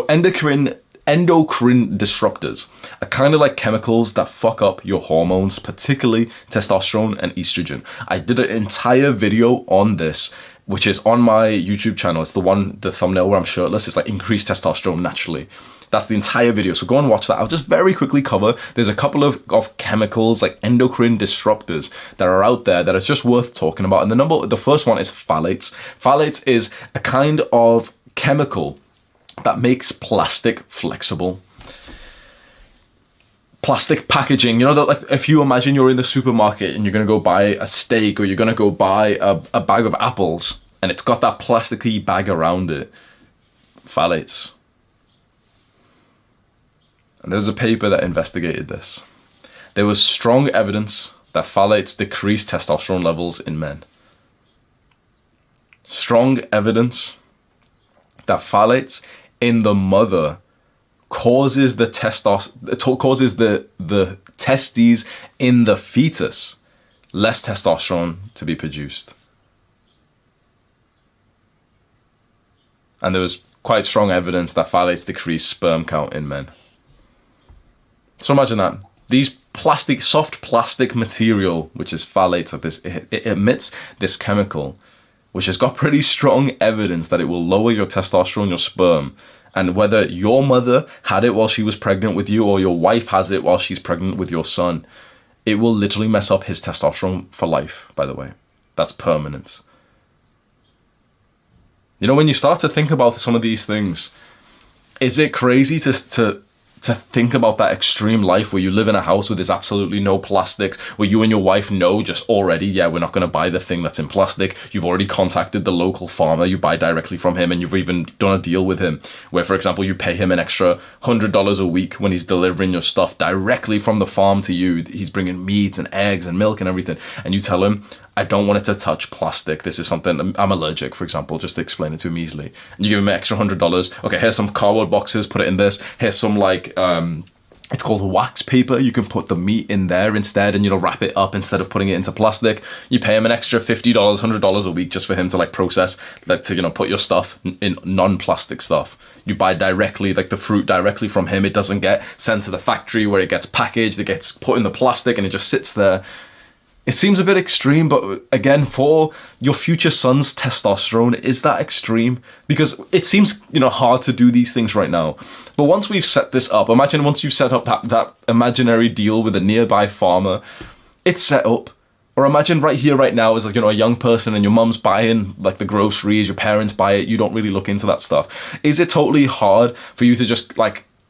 endocrine disruptors are kind of like chemicals that fuck up your hormones, particularly testosterone and estrogen. I did an entire video on this, which is on my YouTube channel. It's the thumbnail where I'm shirtless. It's like increased testosterone naturally. That's the entire video. So go and watch that. I'll just very quickly cover. There's a couple of chemicals, like endocrine disruptors, that are out there that it's just worth talking about. And the first one is phthalates. Phthalates is a kind of chemical that makes plastic flexible. Plastic packaging, you know, that like if you imagine you're in the supermarket and you're going to go buy a steak or you're going to go buy a bag of apples and it's got that plasticky bag around it. Phthalates. And there was a paper that investigated this. There was strong evidence that phthalates decrease testosterone levels in men. Strong evidence that phthalates in the mother causes the testes in the fetus less testosterone to be produced. And there was quite strong evidence that phthalates decrease sperm count in men. So imagine that. These soft plastic material, which is phthalates, like this, it emits this chemical, which has got pretty strong evidence that it will lower your testosterone, your sperm. And whether your mother had it while she was pregnant with you or your wife has it while she's pregnant with your son, it will literally mess up his testosterone for life, by the way. That's permanent. You know, when you start to think about some of these things, is it crazy to think about that extreme life where you live in a house where there's absolutely no plastics, where you and your wife know just already, yeah, we're not going to buy the thing that's in plastic. You've already contacted the local farmer, you buy directly from him, and you've even done a deal with him where, for example, you pay him an extra $100 a week when he's delivering your stuff directly from the farm to you. He's bringing meat and eggs and milk and everything, and you tell him, I don't want it to touch plastic. This is something, I'm allergic, for example, just to explain it to him easily. And you give him an extra $100. Okay, here's some cardboard boxes, put it in this. Here's some it's called wax paper. You can put the meat in there instead and, you know, wrap it up instead of putting it into plastic. You pay him an extra $50, $100 a week just for him to process, to, you know, put your stuff in non-plastic stuff. You buy directly, the fruit directly from him. It doesn't get sent to the factory where it gets packaged. It gets put in the plastic and it just sits there. It seems a bit extreme, but again, for your future son's testosterone, is that extreme? Because it seems, you know, hard to do these things right now. But once we've set this up, imagine once you've set up that imaginary deal with a nearby farmer, it's set up. Or imagine right here, right now, as a young person and your mum's buying the groceries, your parents buy it, you don't really look into that stuff. Is it totally hard for you to just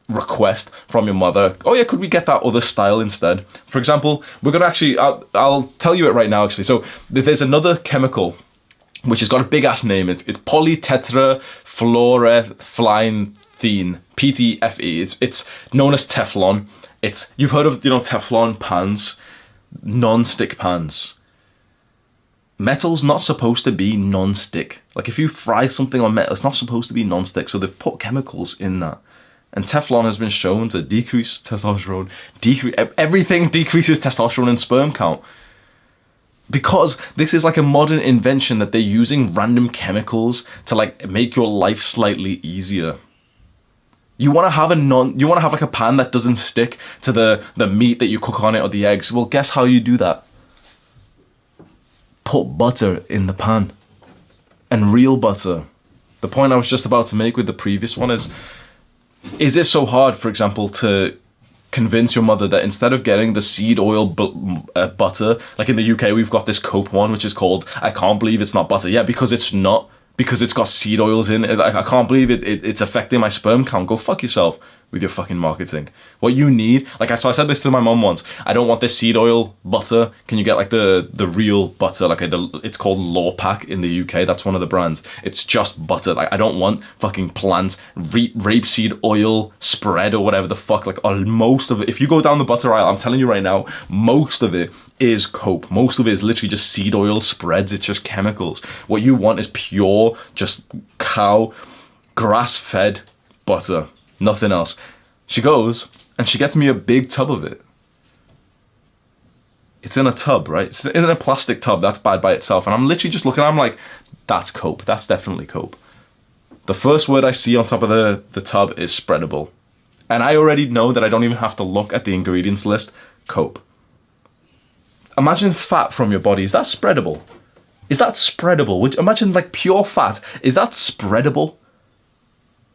request from your mother, oh yeah, could we get that other style instead? For example, we're gonna actually, I'll tell you it right now actually. So there's another chemical which has got a big ass name. It's polytetrafluoroethylene, PTFE. It's known as Teflon. You've heard of Teflon pans, non-stick pans. Metal's not supposed to be non-stick. If you fry something on metal, it's not supposed to be non-stick. So they've put chemicals in that. And Teflon has been shown to decrease testosterone. Everything decreases testosterone and sperm count. Because this is a modern invention that they're using random chemicals to make your life slightly easier. You want to have a pan that doesn't stick to the meat that you cook on it or the eggs. Well, guess how you do that? Put butter in the pan. And real butter. The point I was just about to make with the previous one is it so hard, for example, to convince your mother that instead of getting the seed oil butter, in the UK we've got this Cope one which is called I can't believe it's not butter. Yeah, because it's not. Because it's got seed oils in it. I can't believe it's affecting my sperm count. Go fuck yourself with your fucking marketing. What you need, so I said this to my mom once, I don't want this seed oil butter. Can you get the real butter? It's called Lawpack in the UK. That's one of the brands. It's just butter. I don't want fucking plant rapeseed oil spread or whatever the fuck. Most of it, if you go down the butter aisle, I'm telling you right now, most of it is Cope. Most of it is literally just seed oil spreads. It's just chemicals. What you want is pure, just cow, grass-fed butter. Nothing else. She goes and she gets me a big tub of it. It's in a tub, right? It's in a plastic tub. That's bad by itself. And I'm literally just looking, I'm like, that's Cope. That's definitely Cope. The first word I see on top of the tub is spreadable. And I already know that I don't even have to look at the ingredients list. Cope. Imagine fat from your body. Is that spreadable? Is that spreadable? Imagine like pure fat. Is that spreadable?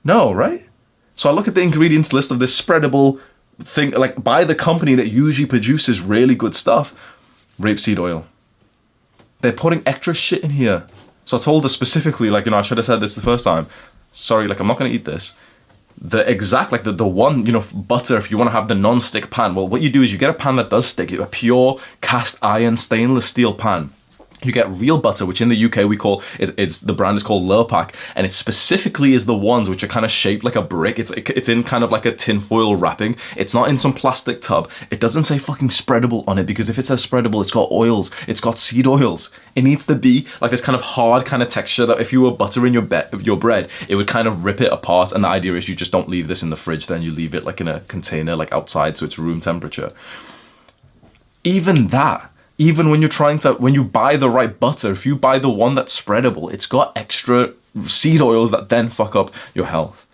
No, right? So I look at the ingredients list of this spreadable thing, like by the company that usually produces really good stuff. Rapeseed oil. They're putting extra shit in here. So I told her specifically, like, I should have said this the first time. Sorry, like, I'm not going to eat this. The exact, like, the one, butter, if you want to have the non-stick pan, well, what you do is you get a pan that does stick, a pure cast iron stainless steel pan. You get real butter, which in the UK we call, it's the brand is called Lurpak, and it specifically is the ones which are kind of shaped like a brick. It's in kind of like a tinfoil wrapping. It's not in some plastic tub. It doesn't say fucking spreadable on it, because if it says spreadable, it's got oils. It's got seed oils. It needs to be like this kind of hard kind of texture that if you were buttering your bread, it would kind of rip it apart. And the idea is you just don't leave this in the fridge, then you leave it like in a container, like outside, so it's room temperature. Even that. Even when when you buy the right butter, if you buy the one that's spreadable, it's got extra seed oils that then fuck up your health.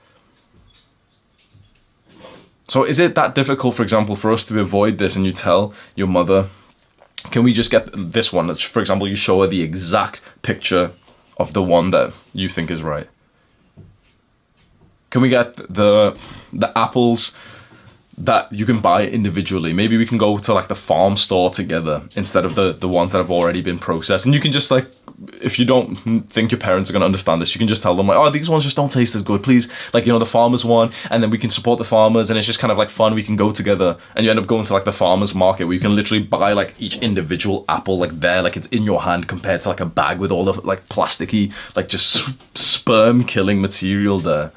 So is it that difficult, for example, for us to avoid this, and you tell your mother, can we just get this one? For example, you show her the exact picture of the one that you think is right. Can we get the apples that you can buy individually? Maybe we can go to like the farm store together instead of the ones that have already been processed. And you can just, like, if you don't think your parents are going to understand this, you can just tell them, like, oh, these ones just don't taste as good, please, like, the farmers one, and then we can support the farmers, and it's just kind of like fun. We can go together, and you end up going to like the farmers market where you can literally buy like each individual apple, like there, like it's in your hand, compared to like a bag with all the like plasticky, like just sperm killing material there.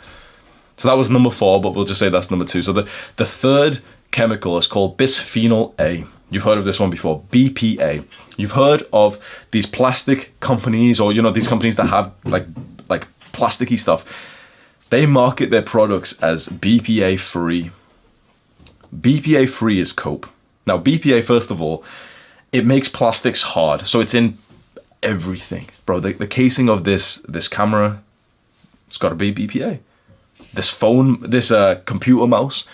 So that was number 4, but we'll just say that's number 2. So the third chemical is called bisphenol A. You've heard of this one before, BPA. You've heard of these plastic companies, or these companies that have like plasticky stuff. They market their products as BPA free. BPA free is cope. Now BPA, first of all, it makes plastics hard, so it's in everything, bro. The casing of this camera, it's got to be BPA. This phone, this computer mouse,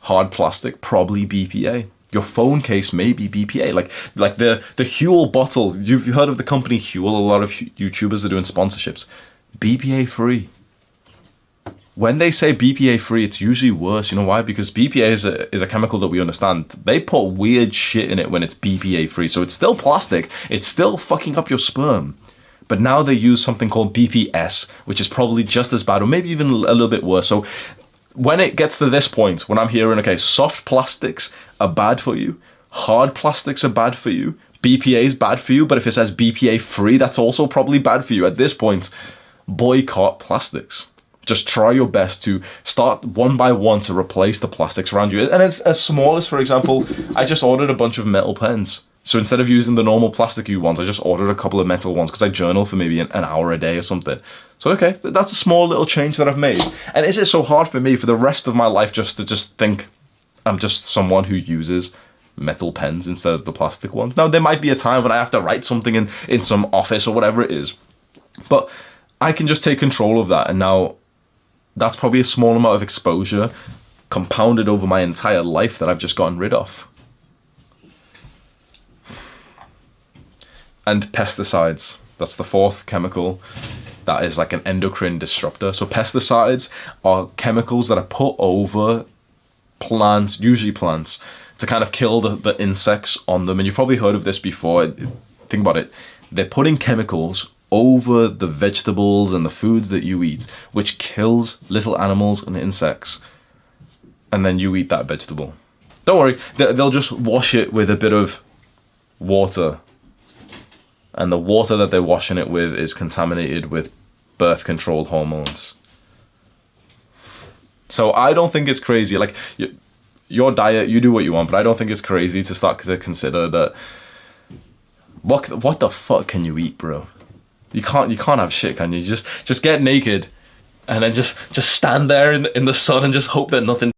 hard plastic, probably BPA. Your phone case may be BPA. Like the Huel bottle. You've heard of the company Huel. A lot of YouTubers are doing sponsorships. BPA free. When they say BPA free, it's usually worse. You know why? Because BPA is a chemical that we understand. They put weird shit in it when it's BPA free. So it's still plastic. It's still fucking up your sperm. But now they use something called BPS, which is probably just as bad, or maybe even a little bit worse. So when it gets to this point, when I'm hearing, okay, soft plastics are bad for you, hard plastics are bad for you, BPA is bad for you, but if it says BPA free, that's also probably bad for you. At this point, boycott plastics. Just try your best to start one by one to replace the plastics around you. And it's as small as, for example, I just ordered a bunch of metal pens. So instead of using the normal plasticky ones, I just ordered a couple of metal ones because I journal for maybe an hour a day or something. So, okay, that's a small little change that I've made. And is it so hard for me for the rest of my life just to think I'm just someone who uses metal pens instead of the plastic ones? Now, there might be a time when I have to write something in some office or whatever it is. But I can just take control of that. And now that's probably a small amount of exposure compounded over my entire life that I've just gotten rid of. And pesticides. That's the 4th chemical that is like an endocrine disruptor. So pesticides are chemicals that are put over plants, usually plants, to kind of kill the insects on them. And you've probably heard of this before. Think about it. They're putting chemicals over the vegetables and the foods that you eat, which kills little animals and insects. And then you eat that vegetable. Don't worry, they'll just wash it with a bit of water. And the water that they're washing it with is contaminated with birth control hormones. So I don't think it's crazy. Like, your diet, you do what you want, but I don't think it's crazy to start to consider that. What the fuck can you eat, bro? You can't have shit, can you? Just get naked and then just stand there in the sun and just hope that nothing